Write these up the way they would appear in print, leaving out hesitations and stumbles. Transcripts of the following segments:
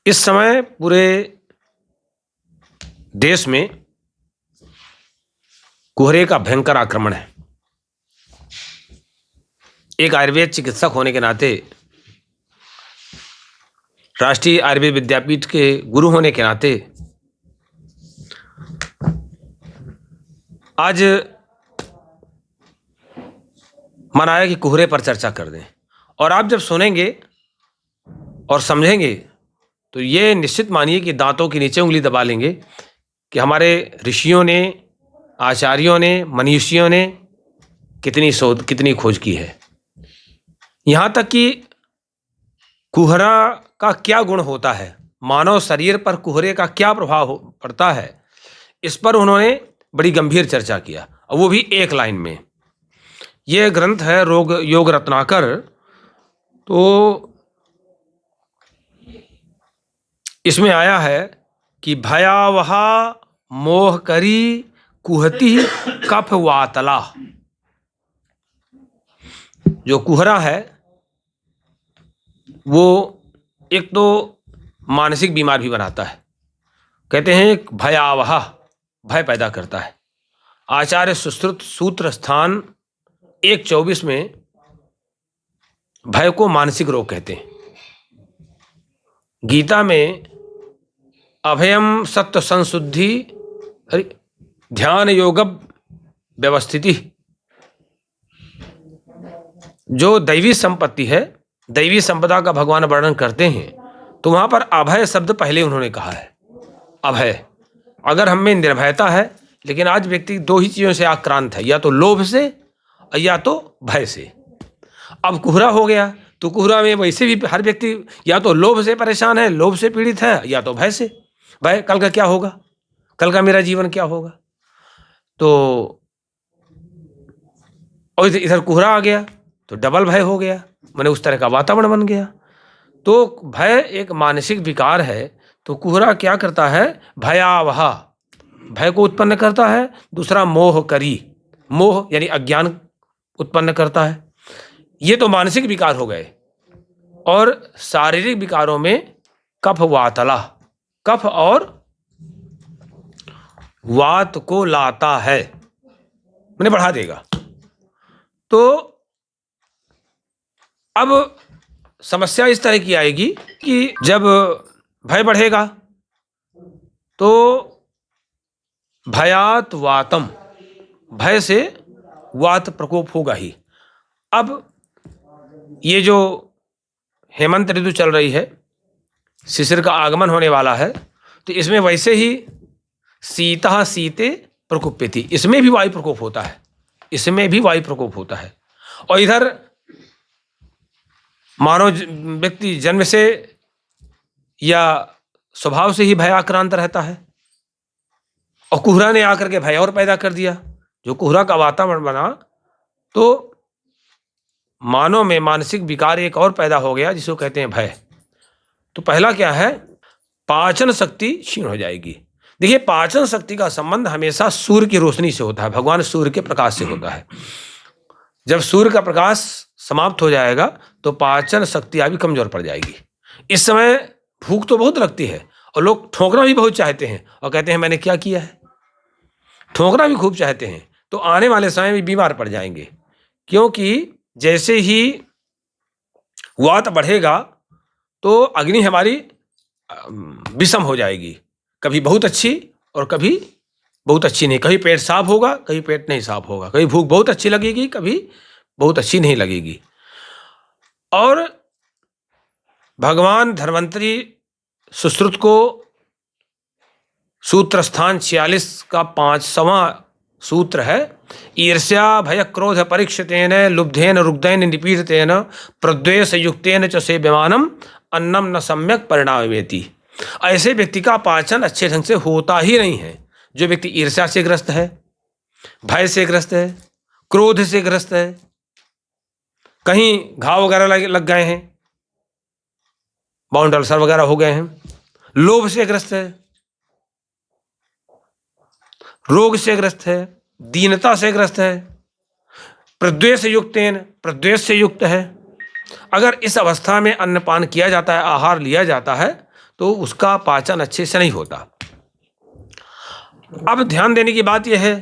इस समय पूरे देश में कुहरे का भयंकर आक्रमण है। एक आयुर्वेद चिकित्सक होने के नाते, राष्ट्रीय आयुर्वेद विद्यापीठ के गुरु होने के नाते आज मन आया कि कुहरे पर चर्चा कर दें। और आप जब सुनेंगे और समझेंगे तो ये निश्चित मानिए कि दांतों के नीचे उंगली दबा लेंगे कि हमारे ऋषियों ने, आचार्यों ने, मनीषियों ने कितनी शोध, कितनी खोज की है। यहाँ तक कि कुहरा का क्या गुण होता है, मानव शरीर पर कुहरे का क्या प्रभाव पड़ता है, इस पर उन्होंने बड़ी गंभीर चर्चा किया, और वो भी एक लाइन में। ये ग्रंथ है योग रत्नाकर। तो इसमें आया है कि भयावहा मोह करी कुहती कफ वातला। जो कुहरा है वो एक तो मानसिक बीमार भी बनाता है। कहते हैं भयावहा, भय पैदा करता है। आचार्य सुश्रुत सूत्र स्थान 1:24 में भय को मानसिक रोग कहते हैं। गीता में अभयम सत्व संशुद्धि ध्यान योग व्यवस्थिति, जो दैवी संपत्ति है, दैवी संपदा का भगवान वर्णन करते हैं, तो वहां पर अभय शब्द पहले उन्होंने कहा है। अभय, अगर हम में निर्भयता है, लेकिन आज व्यक्ति दो ही चीजों से आक्रांत है, या तो लोभ से या तो भय से। अब कुहरा हो गया तो कुहरा में वैसे भी हर व्यक्ति या तो लोभ से परेशान है, लोभ से पीड़ित है, या तो भय से। भय, कल का क्या होगा, कल का मेरा जीवन क्या होगा। तो और इधर कुहरा आ गया तो डबल भय हो गया, मैंने उस तरह का वातावरण बन गया। तो भय एक मानसिक विकार है। तो कुहरा क्या करता है, भयावहा, भय को उत्पन्न करता है। दूसरा मोह करी, मोह यानी अज्ञान उत्पन्न करता है। ये तो मानसिक विकार हो गए। और शारीरिक विकारों में कफ वातला, कफ और वात को लाता है, मैंने बढ़ा देगा। तो अब समस्या इस तरह की आएगी कि जब भय बढ़ेगा तो भयात वातम, भय से वात प्रकोप होगा ही। अब ये जो हेमंत ऋतु चल रही है, शिशिर का आगमन होने वाला है, तो इसमें वैसे ही शीतः शीते प्रकोप्यति, इसमें भी वायु प्रकोप होता है, इसमें भी वायु प्रकोप होता है। और इधर मानव व्यक्ति जन्म से या स्वभाव से ही भय आक्रांत रहता है, और कुहरा ने आकर के भय और पैदा कर दिया। जो कुहरा का वातावरण बना तो मानव में मानसिक विकार एक और पैदा हो गया, जिसको कहते हैं भय। तो पहला क्या है, पाचन शक्ति क्षीण हो जाएगी। देखिए, पाचन शक्ति का संबंध हमेशा सूर्य की रोशनी से होता है, भगवान सूर्य के प्रकाश से होता है। जब सूर्य का प्रकाश समाप्त हो जाएगा तो पाचन शक्ति अभी कमजोर पड़ जाएगी। इस समय भूख तो बहुत लगती है, और लोग ठोकना भी बहुत चाहते हैं, और कहते हैं मैंने क्या किया है, ठोकना भी खूब चाहते हैं। तो आने वाले समय में बीमार पड़ जाएंगे, क्योंकि जैसे ही वात बढ़ेगा तो अग्नि हमारी विषम हो जाएगी, कभी बहुत अच्छी और कभी बहुत अच्छी नहीं। कभी पेट साफ होगा, कभी पेट नहीं साफ होगा, कभी भूख बहुत अच्छी लगेगी, कभी बहुत अच्छी नहीं लगेगी। और भगवान धन्वंतरी सुश्रुत को सूत्र स्थान 46 का 5वां सूत्र है, ईर्ष्या भय क्रोध परीक्षितेन लुब्धेन रुग्धेन निपीड़ितेन प्रद्वेष युक्तेन च सेव्यमानम अन्नम न सम्यक परिणामेति। ऐसे व्यक्ति का पाचन अच्छे ढंग से होता ही नहीं है। जो व्यक्ति ईर्ष्या से ग्रस्त है, भय से ग्रस्त है, क्रोध से ग्रस्त है, कहीं घाव वगैरह लग गए हैं, बाउंड अल्सर वगैरह हो गए हैं, लोभ से ग्रस्त है, रोग से ग्रस्त है, दीनता से ग्रस्त है, प्रद्वेष युक्तेन, प्रद्वेष से युक्त है। अगर इस अवस्था में अन्नपान किया जाता है, आहार लिया जाता है, तो उसका पाचन अच्छे से नहीं होता। अब ध्यान देने की बात यह है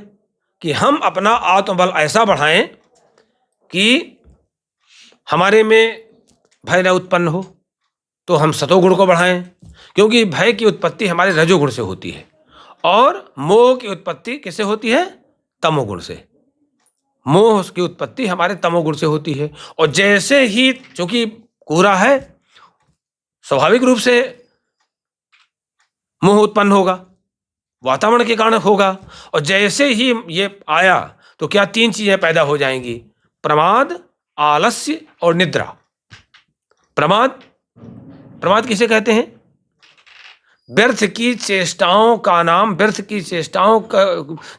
कि हम अपना आत्मबल ऐसा बढ़ाएं कि हमारे में भय न उत्पन्न हो, तो हम सतोगुण को बढ़ाएं, क्योंकि भय की उत्पत्ति हमारे रजोगुण से होती है और मोह की उत्पत्ति किससे होती है? तमोगुण से। मोह की उत्पत्ति हमारे तमोगुण से होती है। और जैसे ही, चूंकि कोहरा है, स्वाभाविक रूप से मोह उत्पन्न होगा, वातावरण के कारण होगा। और जैसे ही ये आया तो क्या 3 चीजें पैदा हो जाएंगी? प्रमाद, आलस्य और निद्रा। प्रमाद, प्रमाद किसे कहते हैं? व्यर्थ की चेष्टाओं का नाम, व्यर्थ की चेष्टाओं का,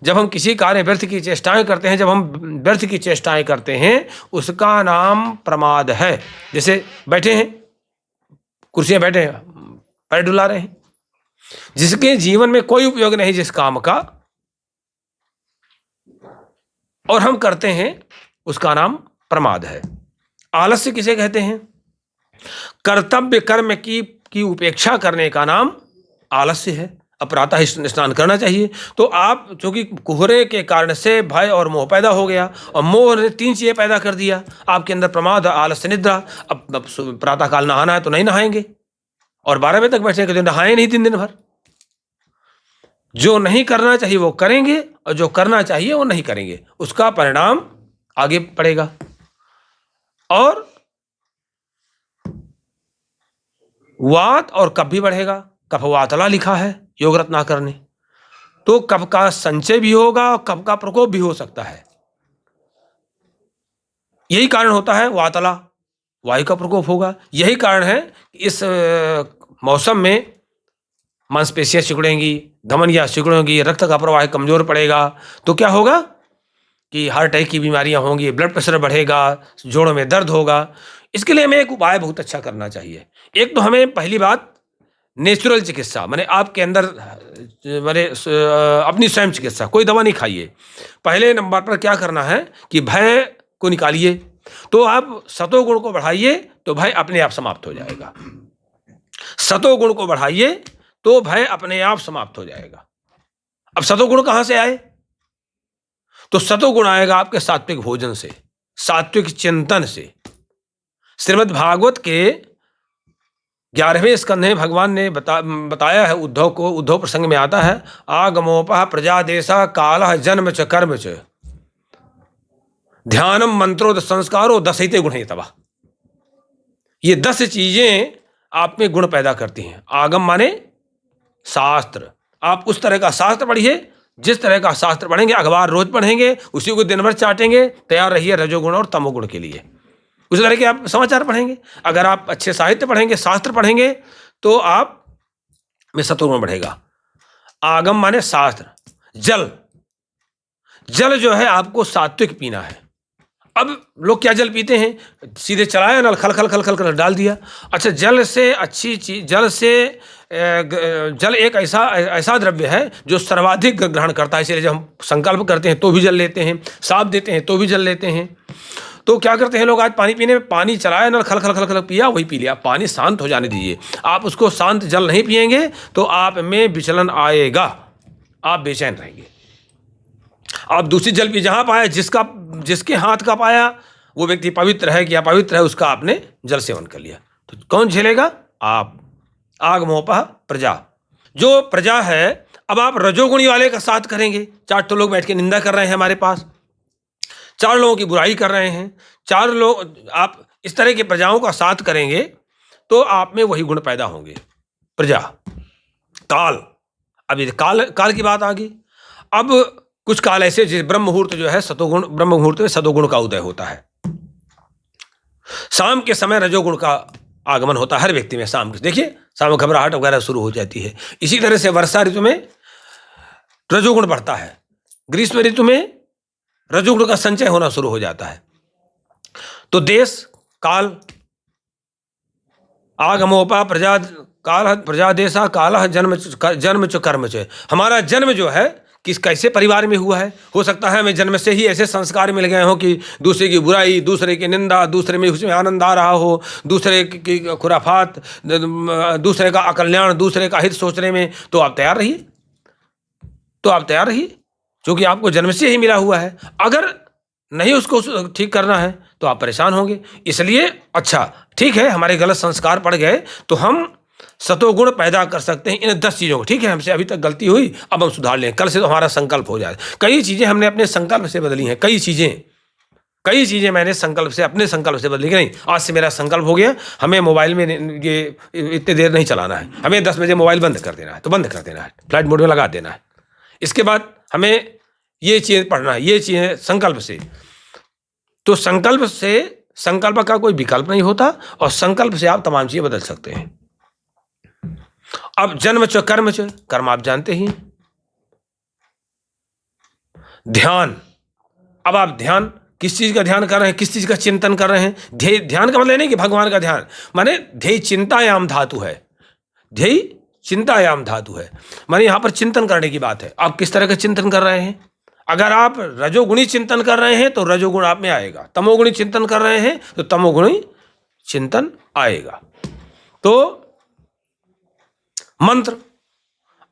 जब हम किसी कार्य व्यर्थ की चेष्टाएं करते हैं, जब हम व्यर्थ की चेष्टाएं करते हैं, उसका नाम प्रमाद है। जैसे बैठे हैं, कुर्सियां बैठे हैं, पैर डुला रहे हैं, जिसके जीवन में कोई उपयोग नहीं जिस काम का, और हम करते हैं, उसका नाम प्रमाद है। आलस्य किसे कहते हैं? कर्तव्य कर्म की उपेक्षा करने का नाम आलस्य है। अब प्रातः स्नान करना चाहिए, तो आप, क्योंकि कोहरे के कारण से भय और मोह पैदा हो गया, और मोह ने 3 चीजें पैदा कर दिया आपके अंदर, प्रमाद, आलस्य, निद्रा। अब प्रातः काल नहाना है तो नहीं नहाएंगे, और 12 बजे तक बैठेंगे तो नहाए नहीं दिन भर। जो नहीं करना चाहिए वो करेंगे, और जो करना चाहिए वो नहीं करेंगे, उसका परिणाम आगे पड़ेगा। और वात और कफ भी बढ़ेगा। कफ वातला लिखा है योग रत्नाकर ने, तो कफ का संचय भी होगा और कफ का प्रकोप भी हो सकता है। यही कारण होता है वातला, वायु का प्रकोप होगा। यही कारण है कि इस मौसम में मांसपेशियां सिकुड़ेंगी, धमनियां सिकुड़ेंगी, रक्त का प्रवाह कमजोर पड़ेगा, तो क्या होगा कि हार्ट अटैक की बीमारियां होंगी, ब्लड प्रेशर बढ़ेगा, जोड़ों में दर्द होगा। इसके लिए हमें एक उपाय बहुत अच्छा करना चाहिए। एक तो हमें पहली बात नेचुरल चिकित्सा, माने आपके अंदर, माने अपनी स्वयं चिकित्सा, कोई दवा नहीं खाइए। पहले नंबर पर क्या करना है कि भय को निकालिए, तो आप सतोगुण को बढ़ाइए तो भय अपने आप समाप्त हो जाएगा। सतोगुण को बढ़ाइए तो भय अपने आप समाप्त हो जाएगा। अब सतोगुण कहां से आए? तो सतोगुण आएगा आपके सात्विक भोजन से, सात्विक चिंतन से। श्रीमद् भागवत के 11वें स्कंध में भगवान ने बताया है उद्धव को। उद्धव प्रसंग में आता है, आगमोपः प्रजादेशः कालः जन्म च कर्म च ध्यानम मंत्रोद संस्कारो दशैते गुणे तबा। ये 10 चीजें आप में गुण पैदा करती हैं। आगम माने शास्त्र, आप उस तरह का शास्त्र पढ़िए जिस तरह का शास्त्र पढ़ेंगे, अखबार रोज पढ़ेंगे, उसी को दिन भर चाटेंगे, तैयार रहिए रजोगुण और तमोगुण के लिए। उस तरह के आप समाचार पढ़ेंगे, अगर आप अच्छे साहित्य पढ़ेंगे, शास्त्र पढ़ेंगे, तो आप में सतोगुण बढ़ेगा। आगम माने शास्त्र। जल, जल जो है आपको सात्विक पीना है। अब लोग क्या जल पीते हैं? सीधे चलाया नल, खल खल खल खल खल डाल दिया। अच्छा, जल से अच्छी चीज, जल एक ऐसा द्रव्य है जो सर्वाधिक ग्रहण करता है। इसलिए जब हम संकल्प करते हैं तो भी जल लेते हैं, साफ देते हैं तो भी जल लेते हैं। तो क्या करते हैं लोग आज पानी पीने में, पानी चलाया नल, खल खल खल खल पिया, वही पी लिया। पानी शांत हो जाने दीजिए। आप उसको शांत जल नहीं पिएंगे तो आप में विचलन आएगा, आप बेचैन रहेंगे। आप दूसरी जल भी जहां पाया, जिसके हाथ का पाया, वो व्यक्ति पवित्र है कि अपवित्र है, उसका आपने जल सेवन कर लिया, तो कौन झेलेगा? आप। आगमोपः प्रजा, जो प्रजा है, अब आप रजोगुणी वाले का साथ करेंगे। 4 तो लोग बैठ के निंदा कर रहे हैं हमारे पास, 4 लोगों की बुराई कर रहे हैं, 4 लोग, आप इस तरह के प्रजाओं का साथ करेंगे तो आप में वही गुण पैदा होंगे। प्रजा, काल, अब ये काल की बात आ गई। अब कुछ काल ऐसे, जैसे ब्रह्म मुहूर्त जो है सतोगुण, ब्रह्म मुहूर्त में सतोगुण का उदय होता है। शाम के समय रजोगुण का आगमन होता है हर व्यक्ति में। शाम के, देखिए शाम घबराहट वगैरह शुरू हो जाती है। इसी तरह से वर्षा ऋतु में रजोगुण बढ़ता है, ग्रीष्म ऋतु में रजोगुण का संचय होना शुरू हो जाता है। तो देश काल, आगमोपा प्रजा काल, प्रजा देशा काल, जन्म च कर्म च। हमारा जन्म जो है किस कैसे परिवार में हुआ है। हो सकता है हमें जन्म से ही ऐसे संस्कार मिल गए हों कि दूसरे की बुराई, दूसरे की निंदा, दूसरे में उसमें आनंद आ रहा हो, दूसरे की खुराफात, दूसरे का अकल्याण, दूसरे का हित सोचने में, तो आप तैयार रहिए, क्योंकि आपको जन्म से ही मिला हुआ है। अगर नहीं उसको ठीक करना है तो आप परेशान होंगे। इसलिए अच्छा ठीक है, हमारे गलत संस्कार पड़ गए तो हम सतोगुण पैदा कर सकते हैं इन 10 चीज़ों को। ठीक है, हमसे अभी तक गलती हुई, अब हम सुधार लें, कल से तो हमारा संकल्प हो जाए। कई चीज़ें हमने अपने संकल्प से बदली हैं, कई चीज़ें मैंने अपने संकल्प से बदली। नहीं, आज से मेरा संकल्प हो गया, हमें मोबाइल में ये इतनी देर नहीं चलाना है, हमें 10 बजे मोबाइल बंद कर देना है, तो बंद कर देना है, फ्लाइट मोड में लगा देना है। इसके बाद हमें ये चीज़ पढ़ना है, ये चीज़ें संकल्प से। तो संकल्प का कोई विकल्प नहीं होता, और संकल्प से आप तमाम चीज़ें बदल सकते हैं। अब जन्म च कर्म आप जानते ही। ध्यान, अब आप ध्यान किस चीज का ध्यान कर रहे हैं, किस चीज का चिंतन कर रहे हैं। ध्येय, ध्यान का मतलब नहीं कि भगवान का ध्यान, माने ध्येय चिंतायाम धातु है, ध्येय चिंतायाम धातु है, माने यहां पर चिंतन करने की बात है। आप किस तरह का चिंतन कर रहे हैं। अगर आप रजोगुणी चिंतन कर रहे हैं तो रजोगुण आप में आएगा, तमोगुणी चिंतन कर रहे हैं तो तमोगुणी चिंतन आएगा। तो मंत्र,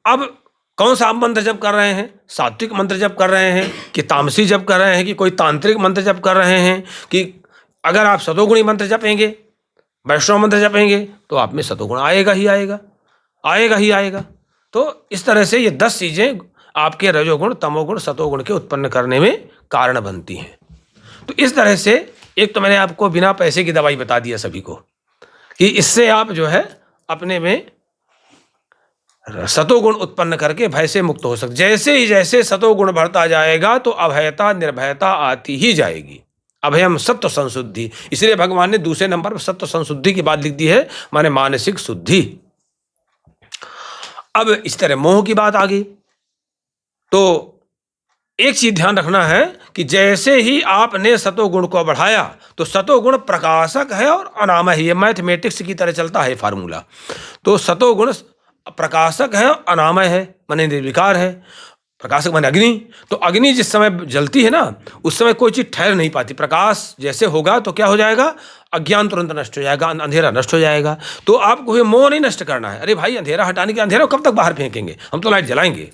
अब कौन सा आप मंत्र जप कर रहे हैं, सात्विक मंत्र जप कर रहे हैं कि तामसी जप कर रहे हैं कि कोई तांत्रिक मंत्र जप कर रहे हैं, कि अगर आप सतोगुणी मंत्र जपेंगे, वैष्णव मंत्र जपेंगे तो आप में सतोगुण आएगा ही आएगा। तो इस तरह से ये 10 चीजें आपके रजोगुण, तमोगुण, सतोगुण के उत्पन्न करने में कारण बनती हैं। तो इस तरह से एक तो मैंने आपको बिना पैसे की दवाई बता दिया सभी को, कि इससे आप जो है अपने में सतोगुण उत्पन्न करके भय से मुक्त हो सकते। जैसे सतोगुण बढ़ता जाएगा तो अभयता, निर्भयता आती ही जाएगी। अभयम सत्व संशुद्धि, इसलिए भगवान ने दूसरे नंबर पर सत्व संशुद्धि की बात लिख दी है, माने मानसिक शुद्धि। अब इस तरह मोह की बात आ गई, तो एक चीज ध्यान रखना है कि जैसे ही आपने सतोगुण को बढ़ाया तो सतोगुण प्रकाशक है और अनामय है। ये मैथमेटिक्स की तरह चलता है फार्मूला। तो सतोगुण प्रकाशक है, अनामय है, माने निर्विकार है। प्रकाशक माने अग्नि, तो अग्नि जिस समय जलती है ना, उस समय कोई चीज ठहर नहीं पाती। प्रकाश जैसे होगा तो क्या हो जाएगा, अज्ञान तुरंत नष्ट हो जाएगा, अंधेरा नष्ट हो जाएगा। तो आपको ये मोह नहीं नष्ट करना है। अरे भाई, अंधेरा हटाने के, अंधेरा कब तक बाहर फेंकेंगे, हम तो लाइट जलाएंगे।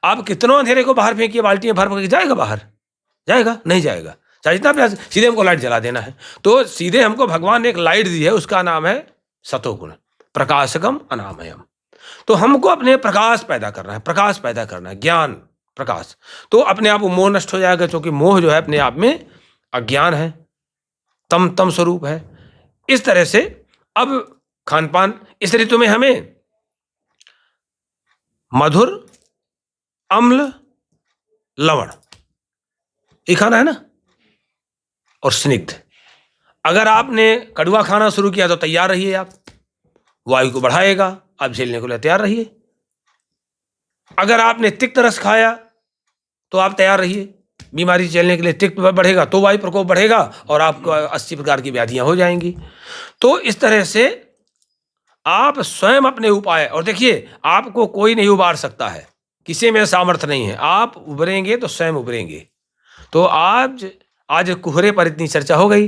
आप कितनों अंधेरे को बाहर फेंकिए, बाल्टी में भर के जाएगा बाहर, जाएगा नहीं जाएगा, चाहे जितना प्यास, सीधे हमको लाइट जला देना है। तो सीधे हमको भगवान ने एक लाइट दी है, उसका नाम है सतोगुण, प्रकाशकम अनामयम। तो हमको अपने प्रकाश पैदा करना है, ज्ञान प्रकाश। तो अपने आप वो मोह नष्ट हो जाएगा, क्योंकि मोह जो है अपने आप में अज्ञान है, तम स्वरूप है। इस तरह से अब खान पान, इस ऋतु में हमें मधुर, अम्ल, लवण ये खाना है ना, और स्निग्ध। अगर आपने कड़वा खाना शुरू किया तो तैयार रहिए, आप वायु को बढ़ाएगा, आप झेलने को लिए तैयार रहिए। अगर आपने तिक्त रस खाया तो आप तैयार रहिए, बीमारी झेलने के लिए। तिक्त बढ़ेगा तो वायु प्रकोप बढ़ेगा और आपको 80 प्रकार की व्याधियां हो जाएंगी। तो इस तरह से आप स्वयं अपने उपाय, और देखिए आपको कोई नहीं उबार सकता है, किसी में सामर्थ्य नहीं है, आप उभरेंगे तो स्वयं उभरेंगे। तो आज कुहरे पर इतनी चर्चा हो गई।